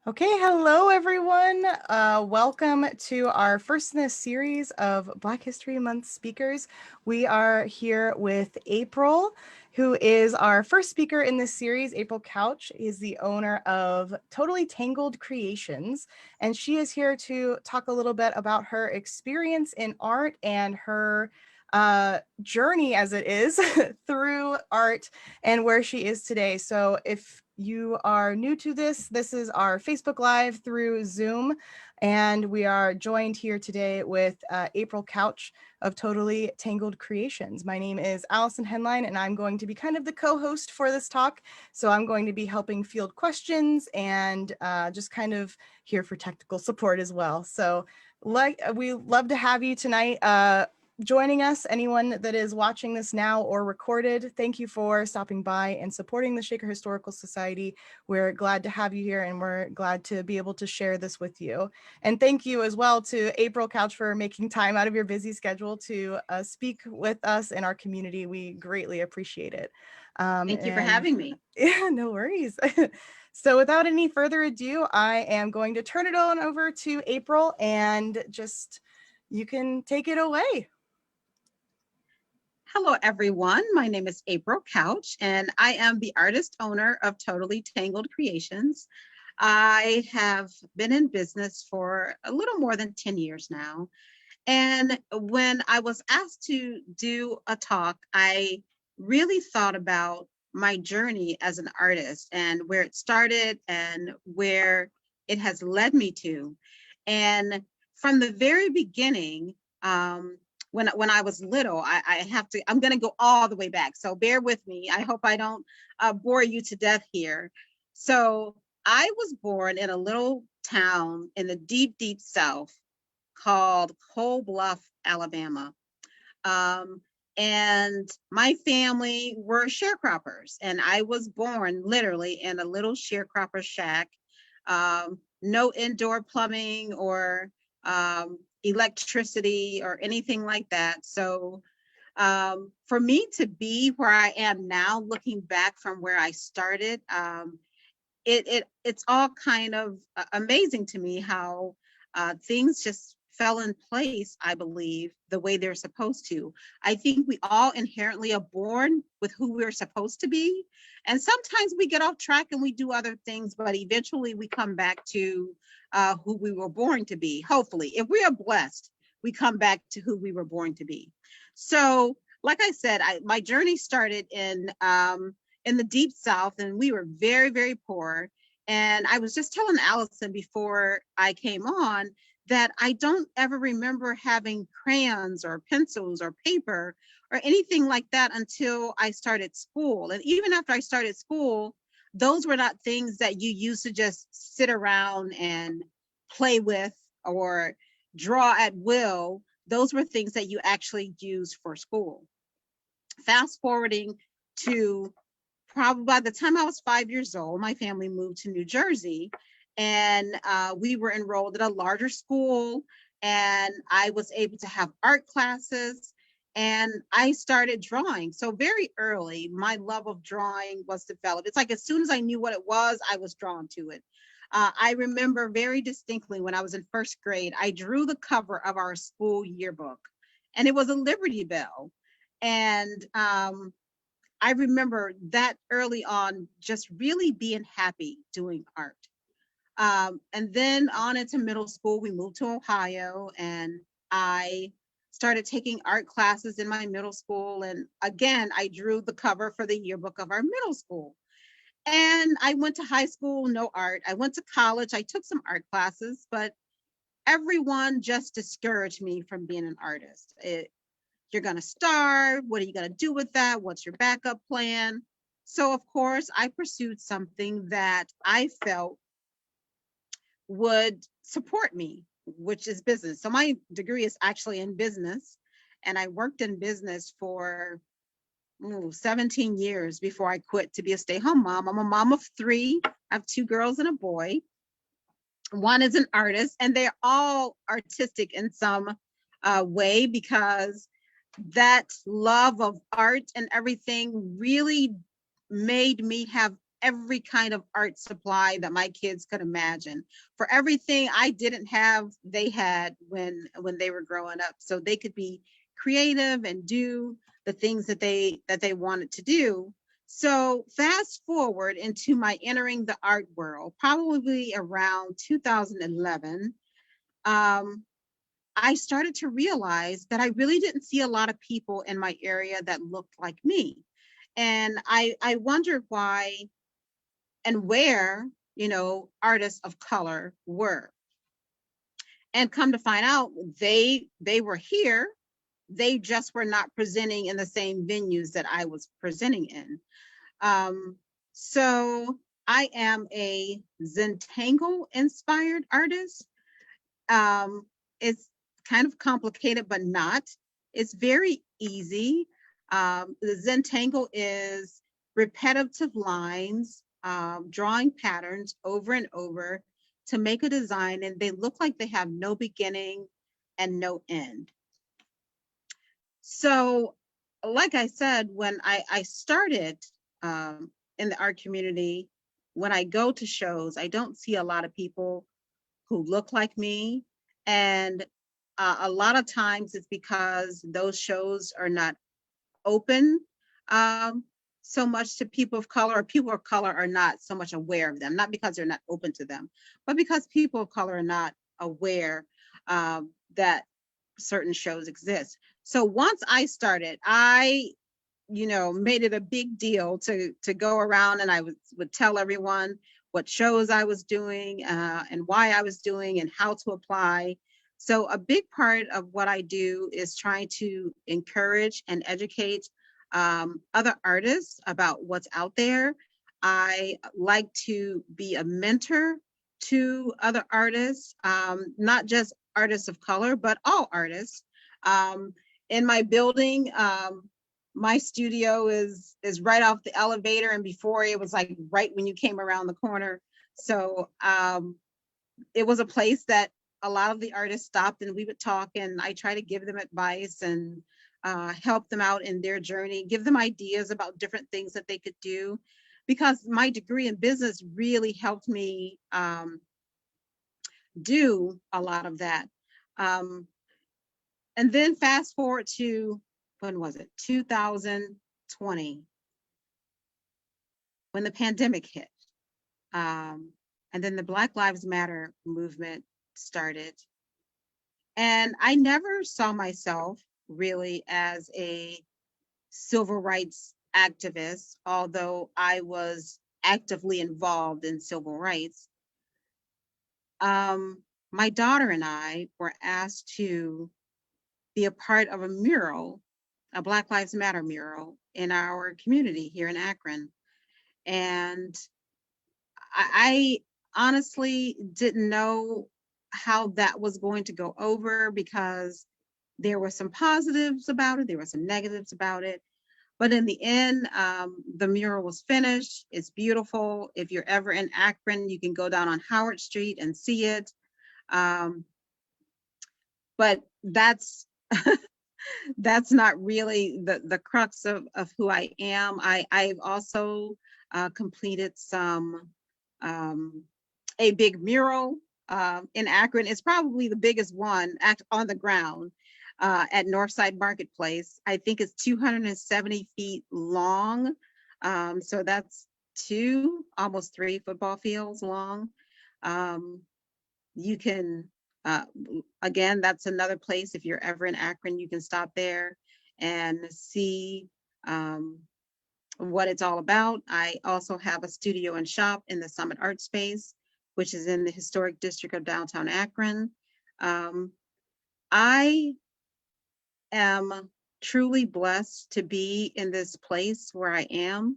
Okay, hello everyone. Welcome to our first in this series of Black History Month speakers. We are here with April, who is our first speaker in this series. April Couch is the owner of Totally Tangled Creations, and she is here to talk a little bit about her experience in art and her journey as it is through art and where she is today. So if you are new to this, this is our Facebook Live through Zoom, and we are joined here today with April Couch of Totally Tangled Creations. My name is Allison Henline, and I'm going to be kind of the co-host for this talk. So I'm going to be helping field questions and just kind of here for technical support as well. So we love to have you tonight. Joining us, anyone that is watching this now or recorded, thank you for stopping by and supporting the Shaker Historical Society. We're glad to have you here, and we're glad to be able to share this with you. And thank you as well to April Couch for making time out of your busy schedule to speak with us in our community. We greatly appreciate it. Thank you for having me. Yeah, no worries. So without any further ado, I am going to turn it on over to April, and just you can take it away. Hello, everyone. My name is April Couch, and I am the artist owner of Totally Tangled Creations. I have been in business for a little more than 10 years now. And when I was asked to do a talk, I really thought about my journey as an artist and where it started and where it has led me to. And from the very beginning, when I was little, I'm going to go all the way back. So bear with me. I hope I don't bore you to death here. So I was born in a little town in the deep, deep South called Coal Bluff, Alabama. Um, and my family were sharecroppers, and I was born literally in a little sharecropper shack. No indoor plumbing or electricity or anything like that. So for me to be where I am now, looking back from where I started, it's all kind of amazing to me how things just fell in place, I believe, the way they're supposed to. I think we all inherently are born with who we're supposed to be. And sometimes we get off track and we do other things, but eventually we come back to who we were born to be. Hopefully, if we are blessed, we come back to who we were born to be. So, like I said, my journey started in the deep South, and we were very, very poor. And I was just telling Allison before I came on that I don't ever remember having crayons or pencils or paper or anything like that until I started school. And even after I started school, those were not things that you used to just sit around and play with or draw at will. Those were things that you actually used for school. Fast forwarding to probably by the time I was 5 years old, my family moved to New Jersey, and we were enrolled at a larger school, and I was able to have art classes, and I started drawing. So very early, my love of drawing was developed. It's like as soon as I knew what it was, I was drawn to it. I remember very distinctly when I was in first grade, I drew the cover of our school yearbook, and it was a Liberty Bell. And I remember that early on, just really being happy doing art. And then on into middle school, we moved to Ohio, and I started taking art classes in my middle school. And again, I drew the cover for the yearbook of our middle school. And I went to high school, no art. I went to college, I took some art classes, but everyone just discouraged me from being an artist. You're going to starve. What are you going to do with that? What's your backup plan? So, of course, I pursued something that I felt would support me, which is business. So, my degree is actually in business, and I worked in business for 17 years before I quit to be a stay-home mom. I'm a mom of three. I have two girls and a boy. One is an artist, and they're all artistic in some way because that love of art and everything really made me have every kind of art supply that my kids could imagine. For everything I didn't have, they had when they were growing up, so they could be creative and do the things that they wanted to do. So fast forward into my entering the art world, probably around 2011, I started to realize that I really didn't see a lot of people in my area that looked like me. And I wondered why and where, artists of color were. And come to find out, they were here. They just were not presenting in the same venues that I was presenting in. Um, so I am a Zentangle inspired artist. It's kind of complicated, but not. It's very easy. The Zentangle is repetitive lines, drawing patterns over and over to make a design, and they look like they have no beginning and no end. So, like I said, when I started in the art community, when I go to shows, I don't see a lot of people who look like me. And a lot of times it's because those shows are not open um, so much to people of color, or people of color are not so much aware of them, not because they're not open to them, but because people of color are not aware that certain shows exist. So once I started, I made it a big deal to go around, and I would tell everyone what shows I was doing and why I was doing and how to apply. So a big part of what I do is trying to encourage and educate other artists about what's out there. I like to be a mentor to other artists, not just artists of color, but all artists. In my building, my studio is right off the elevator, and before it was like right when you came around the corner. So it was a place that a lot of the artists stopped, and we would talk, and I try to give them advice and help them out in their journey, give them ideas about different things that they could do, because my degree in business really helped me do a lot of that. Um, and then fast forward to, when was it? 2020, when the pandemic hit. And then the Black Lives Matter movement started. And I never saw myself really as a civil rights activist, although I was actively involved in civil rights. My daughter and I were asked to be a part of a mural, a Black Lives Matter mural in our community here in Akron. And I honestly didn't know how that was going to go over, because there were some positives about it, there were some negatives about it. But in the end, the mural was finished. It's beautiful. If you're ever in Akron, you can go down on Howard Street and see it. But that's not really the crux of who I am. I've also completed a big mural in Akron. It's probably the biggest one on the ground at Northside Marketplace. I think it's 270 feet long. So that's almost 3 football fields long. You can, again, that's another place. If you're ever in Akron, you can stop there and see what it's all about. I also have a studio and shop in the Summit Art Space, which is in the historic district of downtown Akron. I am truly blessed to be in this place where I am,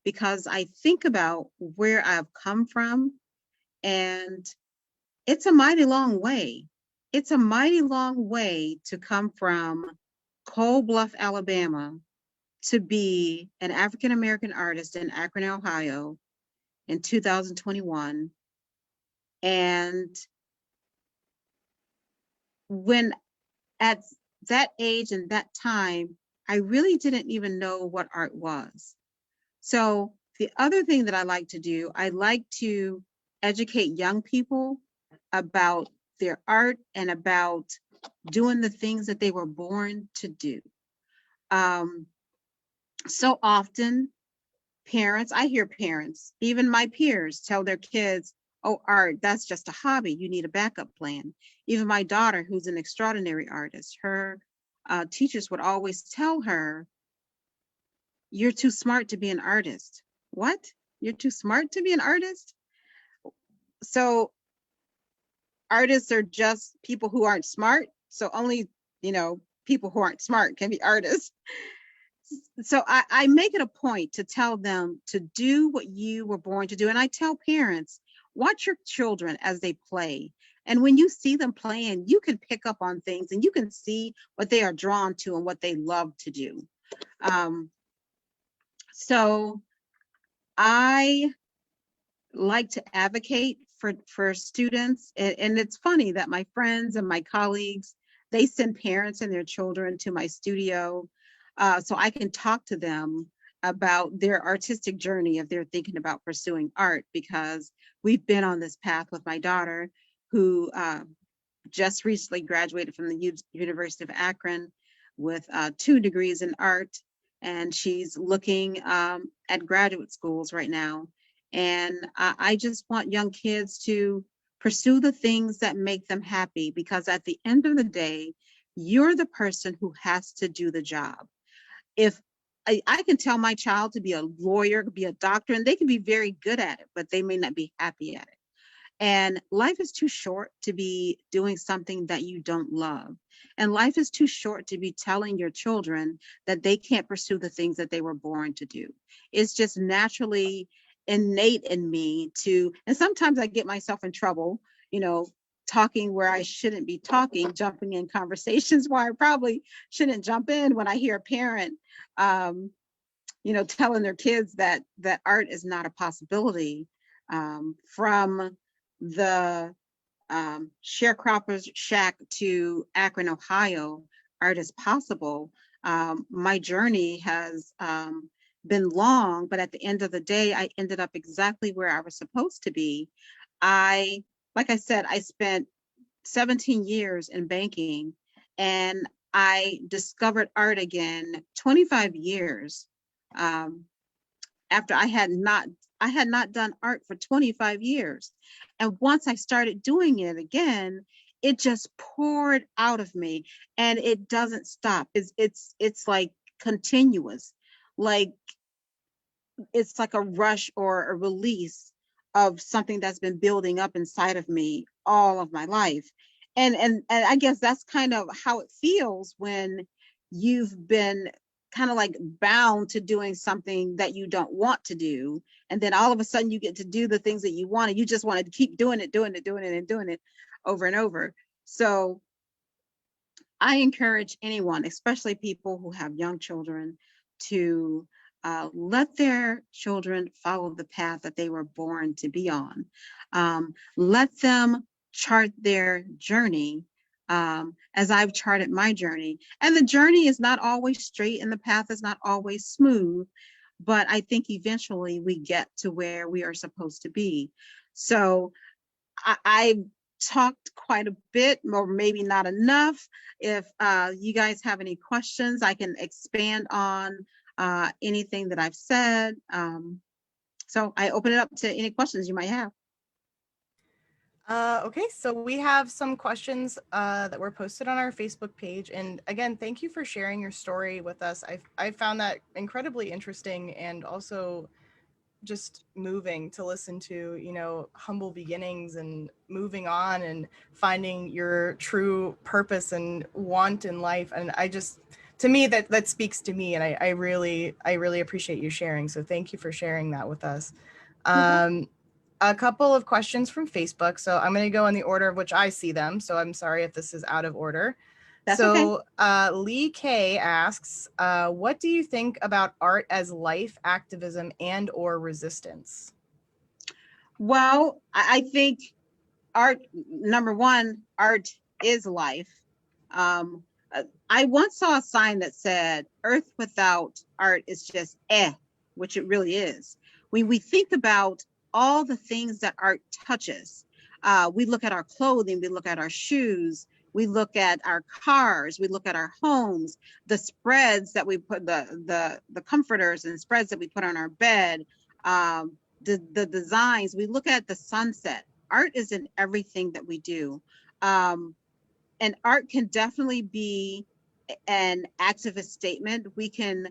because I think about where I've come from, and it's a mighty long way. It's a mighty long way to come from Cold Bluff, Alabama, to be an African American artist in Akron, Ohio in 2021. And when at that age and that time, I really didn't even know what art was. So The other thing that I like to do, I like to educate young people about their art and about doing the things that they were born to do. Um, so often, parents, I hear parents, even my peers, tell their kids, oh, art, that's just a hobby. You need a backup plan. Even my daughter, who's an extraordinary artist, her teachers would always tell her, you're too smart to be an artist. What? You're too smart to be an artist? So artists are just people who aren't smart. So only, people who aren't smart can be artists. So I make it a point to tell them to do what you were born to do. And I tell parents, watch your children as they play. And when you see them playing, you can pick up on things and you can see what they are drawn to and what they love to do. Um, so I like to advocate for students. And it's funny that my friends and my colleagues, they send parents and their children to my studio so I can talk to them about their artistic journey if they're thinking about pursuing art, because we've been on this path with my daughter, who just recently graduated from the University of Akron with 2 degrees in art, and she's looking at graduate schools right now. And I just want young kids to pursue the things that make them happy, because at the end of the day, you're the person who has to do the job. If I can tell my child to be a lawyer, be a doctor, and they can be very good at it, but they may not be happy at it. And life is too short to be doing something that you don't love. And life is too short to be telling your children that they can't pursue the things that they were born to do. It's just naturally innate in me to, and sometimes I get myself in trouble, you know, talking where I shouldn't be talking, jumping in conversations where I probably shouldn't jump in, when I hear a parent telling their kids that art is not a possibility, from the sharecroppers shack to Akron, Ohio, art is possible. My journey has been long, but at the end of the day, I ended up exactly where I was supposed to be. Like I said, I spent 17 years in banking, and I discovered art again 25 years um, after I had not done art for 25 years. And once I started doing it again, it just poured out of me, and it doesn't stop. It's like continuous. Like it's like a rush or a release of something that's been building up inside of me all of my life. And I guess that's kind of how it feels when you've been kind of like bound to doing something that you don't want to do, and then all of a sudden you get to do the things that you want, and you just want to keep doing it, and doing it over and over. So I encourage anyone, especially people who have young children, to let their children follow the path that they were born to be on. Let them chart their journey, as I've charted my journey. And the journey is not always straight, and the path is not always smooth, but I think eventually we get to where we are supposed to be. So I talked quite a bit, or maybe not enough. If you guys have any questions, I can expand on anything that I've said. So I open it up to any questions you might have. Okay, so we have some questions that were posted on our Facebook page. And again, thank you for sharing your story with us. I found that incredibly interesting and also just moving to listen to, humble beginnings and moving on and finding your true purpose and want in life. And to me, that speaks to me. And I really appreciate you sharing. So thank you for sharing that with us. You're welcome. Um, a couple of questions from Facebook. So I'm going to go in the order of which I see them. So I'm sorry if this is out of order. That's okay. So Lee K asks, what do you think about art as life, activism, and or resistance? Well, I think art, number one, art is life. Um, I once saw a sign that said, Earth without art is just which it really is. when we think about all the things that art touches, we look at our clothing, we look at our shoes, we look at our cars, we look at our homes, the spreads that we put, the comforters and spreads that we put on our bed, the designs. We look at the sunset. Art is in everything that we do. And art can definitely be an activist statement. We can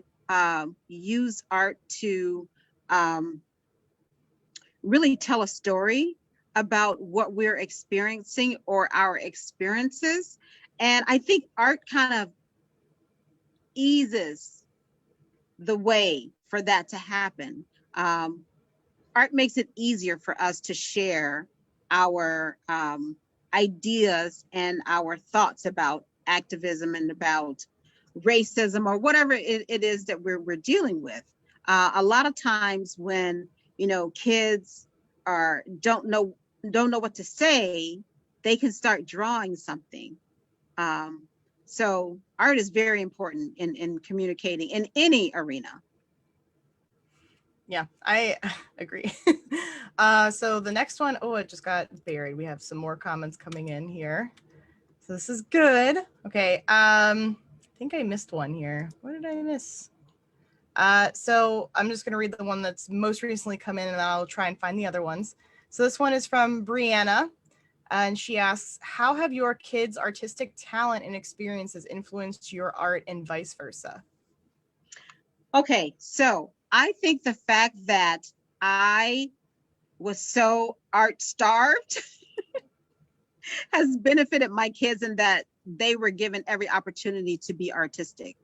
use art to really tell a story about what we're experiencing or our experiences. And I think art kind of eases the way for that to happen. Art makes it easier for us to share our ideas and our thoughts about activism and about racism or whatever it is that we're dealing with. A lot of times when kids are don't know what to say, they can start drawing something. So art is very important in communicating in any arena. Yeah, I agree. So the next one, oh, it just got buried. We have some more comments coming in here. So this is good. Okay. I think I missed one here. What did I miss? So I'm just going to read the one that's most recently come in, and I'll try and find the other ones. So this one is from Brianna, and she asks, how have your kids' artistic talent and experiences influenced your art and vice versa? Okay, so I think the fact that I was so art starved has benefited my kids in that they were given every opportunity to be artistic.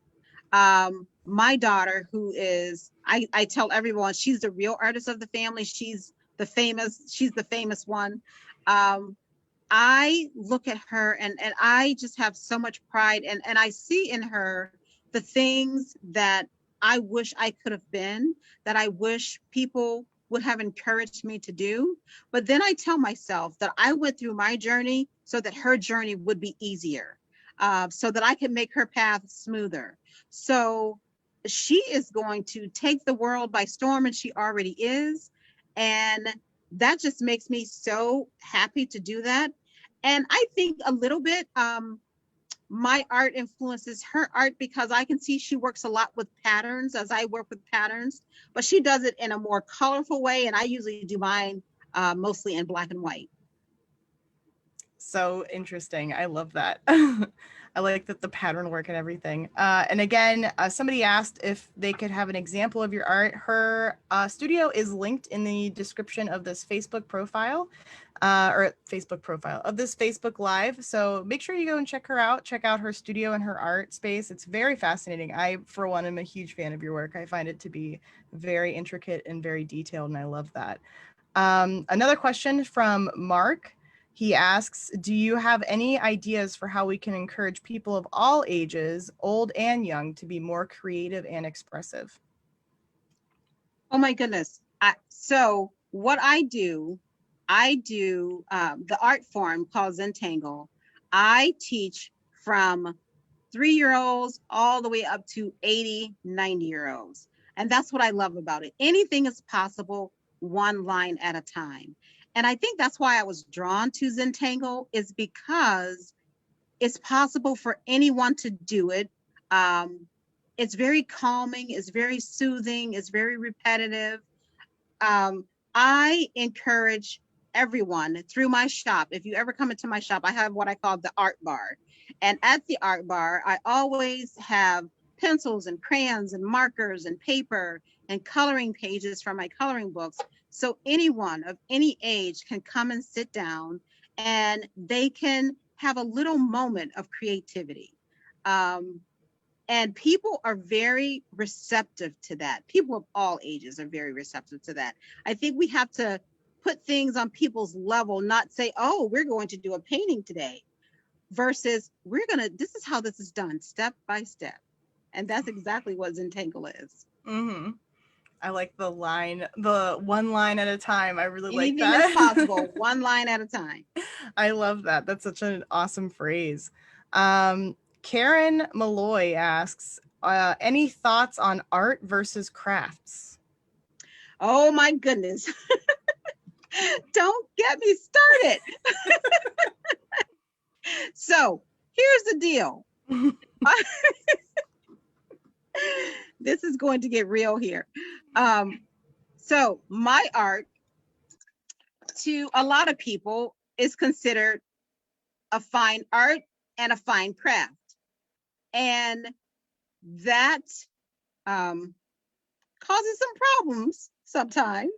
My daughter, who is, I tell everyone, she's the real artist of the family. She's the famous one. I look at her and I just have so much pride, and I see in her the things that I wish I could have been, that I wish people would have encouraged me to do. But then I tell myself that I went through my journey so that her journey would be easier, so that I can make her path smoother. So she is going to take the world by storm, and she already is. And that just makes me so happy to do that. And I think a little bit, my art influences her art because I can see she works a lot with patterns as I work with patterns, but she does it in a more colorful way. And I usually do mine mostly in black and white. So interesting. I love that. I like that the pattern work and everything. And again, somebody asked if they could have an example of your art. Her studio is linked in the description of this Facebook profile, or Facebook profile of this Facebook Live. So make sure you go and check her out. Check out her studio and her art space. It's very fascinating. I, for one, am a huge fan of your work. I find it to be very intricate and very detailed, and I love that. Another question from Mark. He asks, do you have any ideas for how we can encourage people of all ages, old and young, to be more creative and expressive? Oh my goodness. So what I do the art form called Zentangle. I teach from 3-year-olds all the way up to 80, 90-year-olds. And that's what I love about it. Anything is possible, one line at a time. And I think that's why I was drawn to Zentangle, is because it's possible for anyone to do it. It's very calming, it's very soothing, it's very repetitive. I encourage everyone through my shop. If you ever come into my shop, I have what I call the art bar. And at the art bar, I always have pencils and crayons and markers and paper and coloring pages from my coloring books. So anyone of any age can come and sit down and they can have a little moment of creativity. And people are very receptive to that. People of all ages are very receptive to that. I think we have to put things on people's level, not say, oh, we're going to do a painting today, versus this is how this is done, step by step. And that's exactly what Zentangle is. Mm-hmm. I like the one line at a time. I really like Anything is that. possible, one line at a time. I love that. That's such an awesome phrase. Karen Malloy asks, any thoughts on art versus crafts? Oh my goodness. Don't get me started. So here's the deal. This is going to get real here. Um, so my art to a lot of people is considered a fine art and a fine craft. And that um, causes some problems sometimes.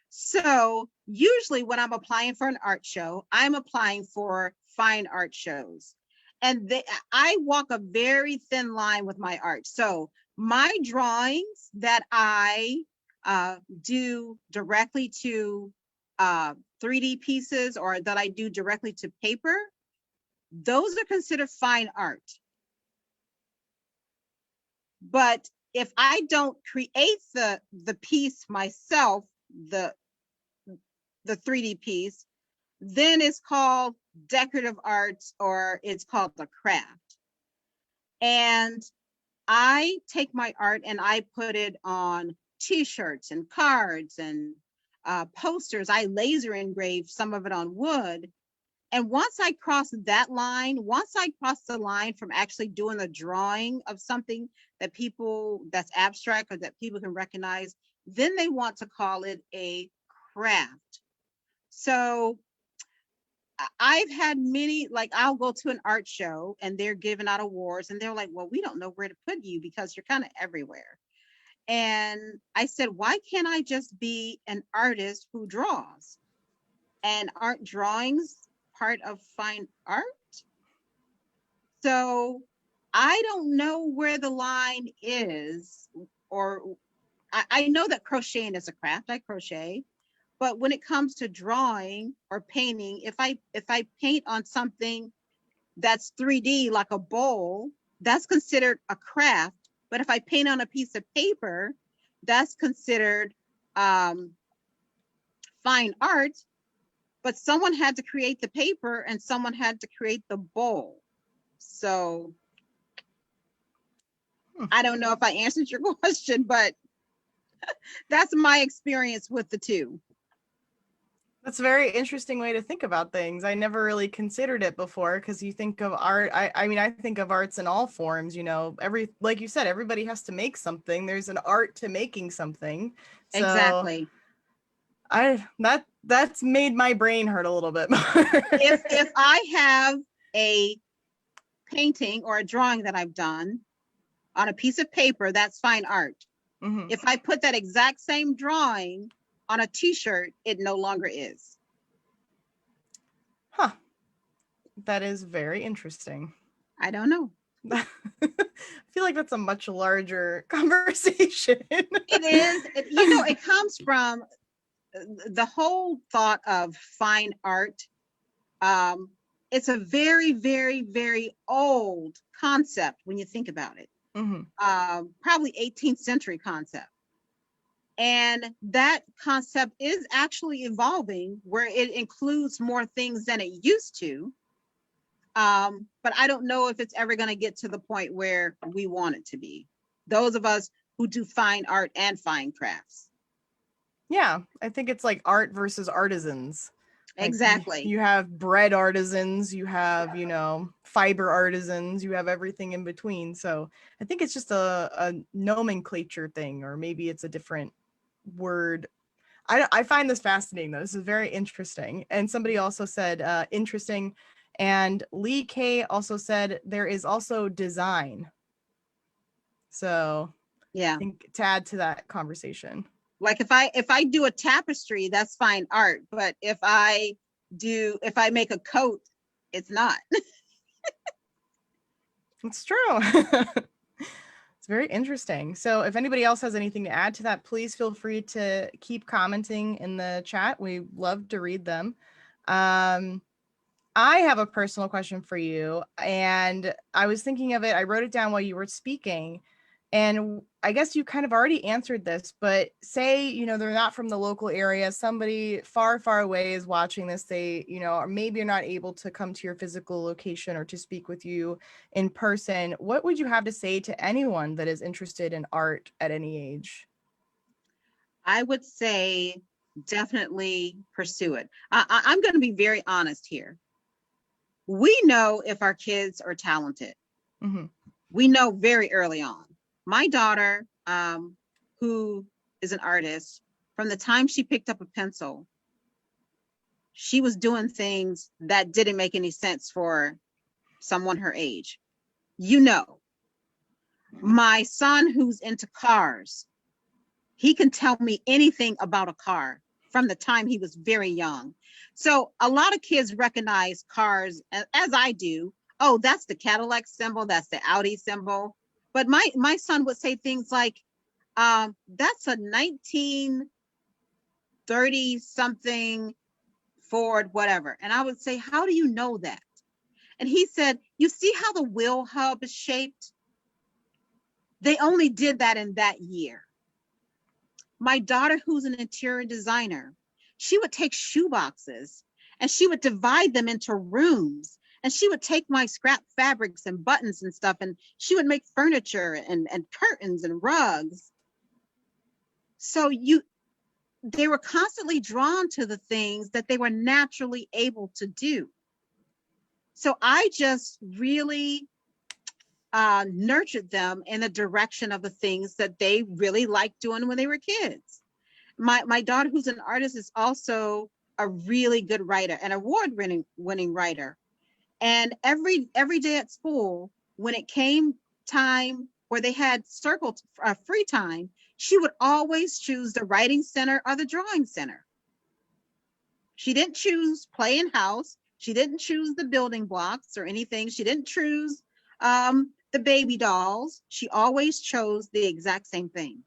So usually when I'm applying for an art show, I'm applying for fine art shows. And I walk a very thin line with my art. So my drawings that I do directly to 3D pieces or that I do directly to paper, those are considered fine art. But if I don't create the piece myself, the 3D piece, then it's called decorative arts or it's called a craft. And I take my art and I put it on t-shirts and cards and posters. I laser engrave some of it on wood. And once I cross that line, once I cross the line from actually doing a drawing of something that's abstract or that people can recognize, then they want to call it a craft. So I've had many, like I'll go to an art show and they're giving out awards and they're like, well, we don't know where to put you because you're kind of everywhere. And I said, why can't I just be an artist who draws? And aren't drawings part of fine art? So I don't know where the line is, or I know that crocheting is a craft. I crochet. But when it comes to drawing or painting, if I paint on something that's 3D like a bowl, that's considered a craft. But if I paint on a piece of paper, that's considered fine art. But someone had to create the paper and someone had to create the bowl. So I don't know if I answered your question, but that's my experience with the two. That's a very interesting way to think about things. I never really considered it before because you think of art. I mean, I think of arts in all forms, you know, like you said, everybody has to make something. There's an art to making something. So Exactly. that's made my brain hurt a little bit more. If I have a painting or a drawing that I've done on a piece of paper, that's fine art. Mm-hmm. If I put that exact same drawing on a t-shirt, it no longer is. Huh. That is very interesting. I don't know. I feel like that's a much larger conversation. It is. It comes from the whole thought of fine art. It's a very, very, very old concept when you think about it. Mm-hmm. Probably 18th century concept. And that concept is actually evolving where it includes more things than it used to. But I don't know if it's ever going to get to the point where we want it to be. Those of us who do fine art and fine crafts. Yeah, I think it's like art versus artisans. Exactly. Like you have bread artisans, you have, fiber artisans, you have everything in between. So I think it's just a nomenclature thing, or maybe it's a different word. I find this fascinating, though. This is very interesting. And somebody also said interesting. And Lee K also said there is also design. So yeah, I think to add to that conversation. Like if I do a tapestry, that's fine art. But if I make a coat, it's not. It's true. It's very interesting. So if anybody else has anything to add to that, please feel free to keep commenting in the chat. We love to read them. I have a personal question for you, and I was thinking of it. I wrote it down while you were speaking, and I guess you kind of already answered this, but say, they're not from the local area. Somebody far, far away is watching this. They, or maybe you're not able to come to your physical location or to speak with you in person. What would you have to say to anyone that is interested in art at any age? I would say definitely pursue it. I'm going to be very honest here. We know if our kids are talented. Mm-hmm. We know very early on. My daughter, who is an artist, from the time she picked up a pencil, she was doing things that didn't make any sense for someone her age. You know, my son who's into cars, he can tell me anything about a car from the time he was very young. So a lot of kids recognize cars as I do. Oh, that's the Cadillac symbol, that's the Audi symbol. But my son would say things like, that's a 1930 something Ford, whatever. And I would say, how do you know that? And he said, you see how the wheel hub is shaped? They only did that in that year. My daughter, who's an interior designer, she would take shoe boxes and she would divide them into rooms. And she would take my scrap fabrics and buttons and stuff, and she would make furniture and curtains and rugs. So they were constantly drawn to the things that they were naturally able to do. So I just really nurtured them in the direction of the things that they really liked doing when they were kids. My daughter, who's an artist, is also a really good writer, an award-winning writer. And every day at school, when it came time where they had circle free time, she would always choose the writing center or the drawing center. She didn't choose play in house. She didn't choose the building blocks or anything. She didn't choose the baby dolls. She always chose the exact same thing.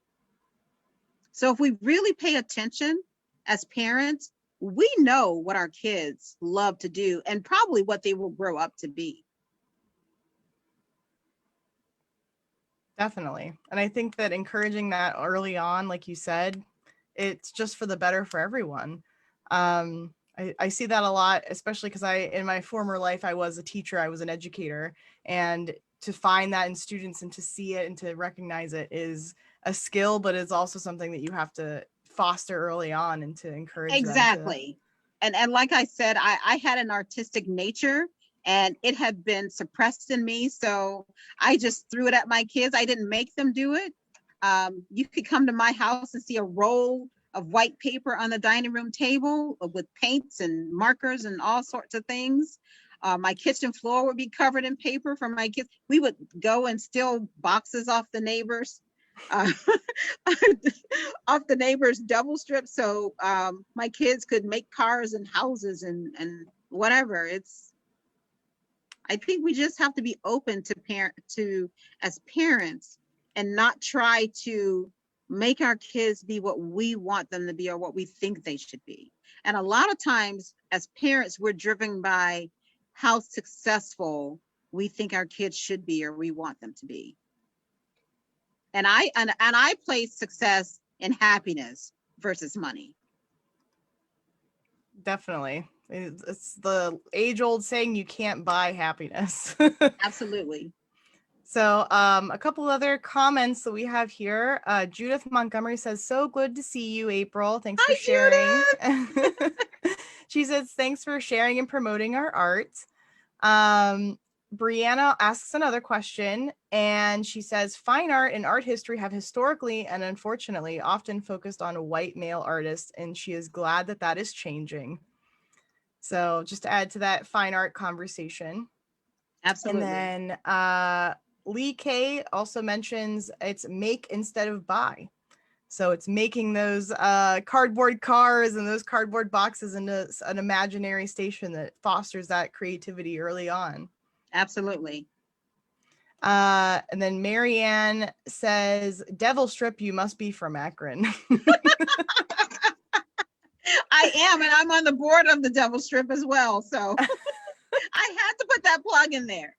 So if we really pay attention as parents, we know what our kids love to do and probably what they will grow up to be. Definitely. And I think that encouraging that early on, like you said, it's just for the better for everyone. I see that a lot, especially because in my former life, I was a teacher, I was an educator. And to find that in students and to see it and to recognize it is a skill, but it's also something that you have to foster early on and to encourage them to. Exactly. And like I said, I had an artistic nature and it had been suppressed in me. So I just threw it at my kids. I didn't make them do it. You could come to my house and see a roll of white paper on the dining room table with paints and markers and all sorts of things. My kitchen floor would be covered in paper for my kids. We would go and steal boxes off the neighbors. Uh, off the neighbor's double strip, so my kids could make cars and houses and whatever. I think we just have to be open to as parents and not try to make our kids be what we want them to be or what we think they should be. And a lot of times as parents, we're driven by how successful we think our kids should be or we want them to be. And I place success in happiness versus money. Definitely. It's the age-old saying, you can't buy happiness. Absolutely. So a couple other comments that we have here. Judith Montgomery says, so good to see you, April. Thanks for sharing. She says, thanks for sharing and promoting our art. Brianna asks another question, and she says, fine art and art history have historically and unfortunately often focused on a white male artist, and she is glad that that is changing. So just to add to that fine art conversation. Absolutely. And then Lee K also mentions it's make instead of buy. So it's making those cardboard cars and those cardboard boxes into an imaginary station that fosters that creativity early on. Absolutely. And then Marianne says, Devil Strip, you must be from Akron. I am, and I'm on the board of the Devil Strip as well. So I had to put that plug in there.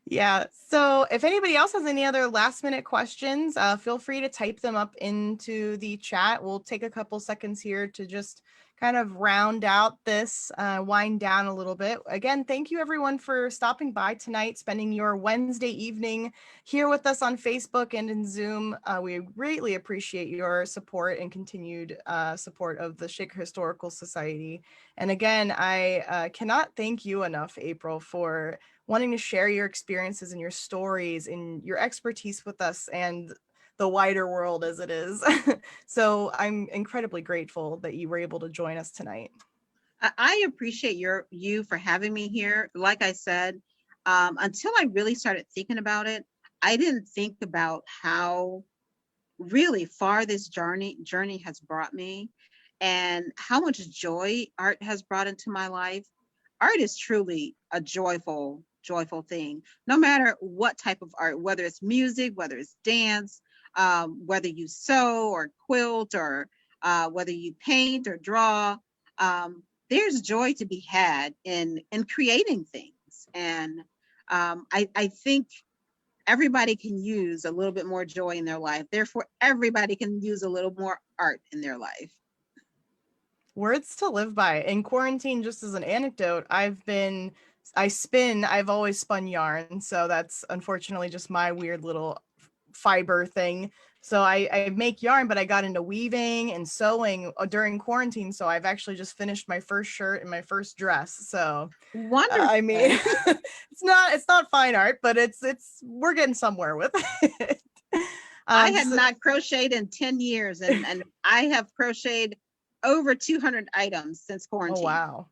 Yeah. So if anybody else has any other last minute questions, feel free to type them up into the chat. We'll take a couple seconds here to just kind of round out this, wind down a little bit. Again, thank you everyone for stopping by tonight, spending your Wednesday evening here with us on Facebook and in Zoom. We greatly appreciate your support and continued support of the Shaker Historical Society. And again, I cannot thank you enough, April, for wanting to share your experiences and your stories and your expertise with us and the wider world as it is. So I'm incredibly grateful that you were able to join us tonight. I appreciate you for having me here. Like I said, until I really started thinking about it, I didn't think about how really far this journey has brought me and how much joy art has brought into my life. Art is truly a joyful thing, no matter what type of art, whether it's music, whether it's dance, whether you sew or quilt, or whether you paint or draw. There's joy to be had in creating things. And I think everybody can use a little bit more joy in their life. Therefore, everybody can use a little more art in their life. Words to live by. In quarantine, just as an anecdote, I've always spun yarn. So that's unfortunately just my weird little fiber thing. So I make yarn, but I got into weaving and sewing during quarantine. So I've actually just finished my first shirt and my first dress. So I mean, Wonderful. it's not fine art, but we're getting somewhere with it. I had So, not crocheted in 10 years, and I have crocheted over 200 items since oh quarantine. wow.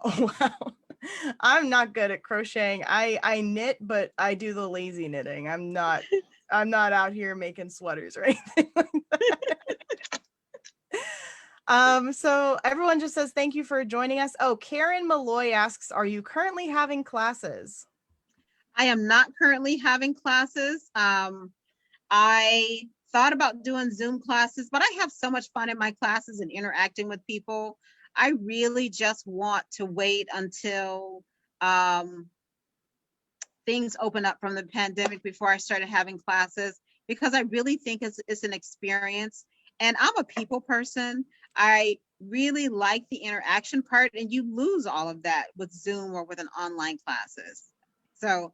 Oh wow. I'm not good at crocheting. I knit, but I do the lazy knitting. I'm not out here making sweaters or anything like that. So everyone just says thank you for joining us. Oh, Karen Malloy asks, are you currently having classes? I am not currently having classes. I thought about doing Zoom classes, but I have so much fun in my classes and interacting with people. I really just want to wait until um, things open up from the pandemic before I started having classes, because I really think it's an experience. And I'm a people person. I really like the interaction part, and you lose all of that with Zoom or with an online classes. So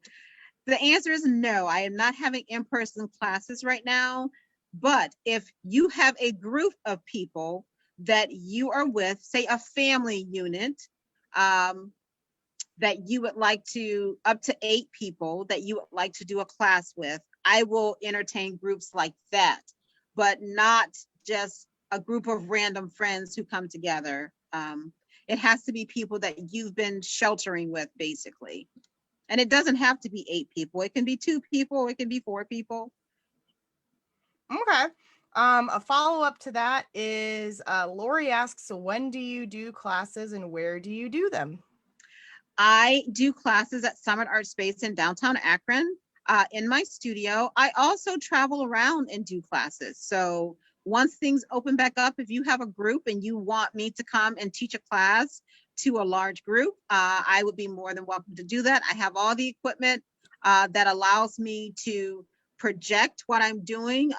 the answer is no, I am not having in-person classes right now. But if you have a group of people that you are with, say a family unit, um, that you would like to, up to 8 people that you would like to do a class with, I will entertain groups like that, but not just a group of random friends who come together. It has to be people that you've been sheltering with, basically. And it doesn't have to be 8 people. It can be 2 people. It can be 4 people. Okay. A follow-up to that is Lori asks, so when do you do classes and where do you do them? I do classes at Summit Art Space in downtown Akron, in my studio. I also travel around and do classes. So once things open back up, if you have a group and you want me to come and teach a class to a large group, I would be more than welcome to do that. I have all the equipment that allows me to project what I'm doing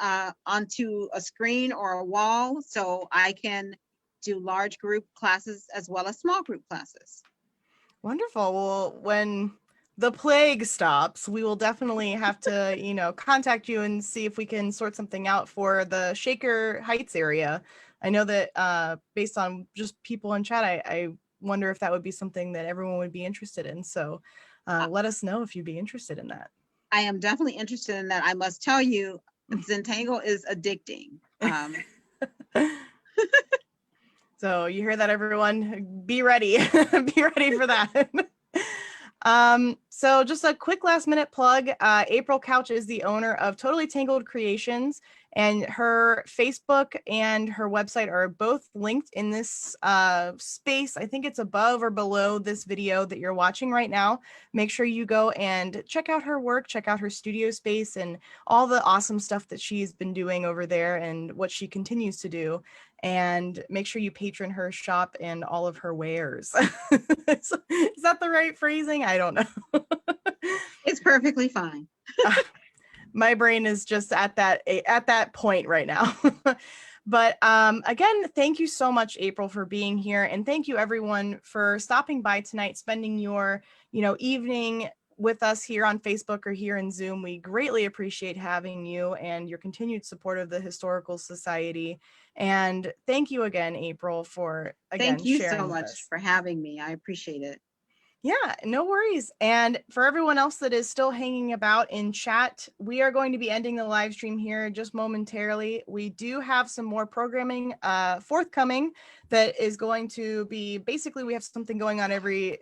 onto a screen or a wall, so I can do large group classes as well as small group classes. Wonderful. Well, when the plague stops, we will definitely have to, contact you and see if we can sort something out for the Shaker Heights area. I know that based on just people in chat, I wonder if that would be something that everyone would be interested in. So let us know if you'd be interested in that. I am definitely interested in that. I must tell you, Zentangle is addicting. So you hear that, everyone? Be ready. Be ready for that. So just a quick last minute plug. April Couch is the owner of Totally Tangled Creations, and her Facebook and her website are both linked in this space. I think it's above or below this video that you're watching right now. Make sure you go and check out her work, check out her studio space and all the awesome stuff that she's been doing over there and what she continues to do. And make sure you patron her shop and all of her wares. Is that the right phrasing? I don't know. It's perfectly fine. My brain is just at that point right now. But again, thank you so much, April, for being here. And thank you, everyone, for stopping by tonight, spending your, evening with us here on Facebook or here in Zoom. We greatly appreciate having you and your continued support of the Historical Society. And thank you again, April, for, Thank again, you so sharing with much us. for having me. I appreciate it. Yeah, no worries. And for everyone else that is still hanging about in chat, we are going to be ending the live stream here just momentarily. We do have some more programming forthcoming that is going to be basically we have something going on every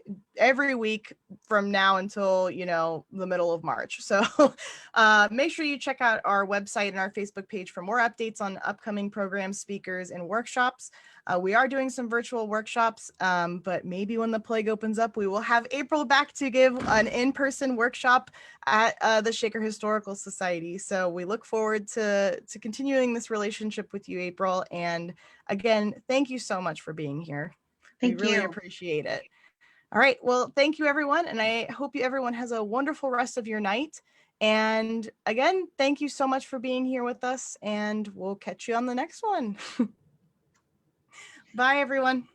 week from now until, the middle of March. So make sure you check out our website and our Facebook page for more updates on upcoming programs, speakers, and workshops. We are doing some virtual workshops, but maybe when the plague opens up, we will have April back to give an in-person workshop at the Shaker Historical Society. So we look forward to continuing this relationship with you, April. And again, thank you so much for being here. We Thank really you. appreciate it. All right. Well, thank you, everyone. And I hope everyone has a wonderful rest of your night. And again, thank you so much for being here with us. And we'll catch you on the next one. Bye, everyone.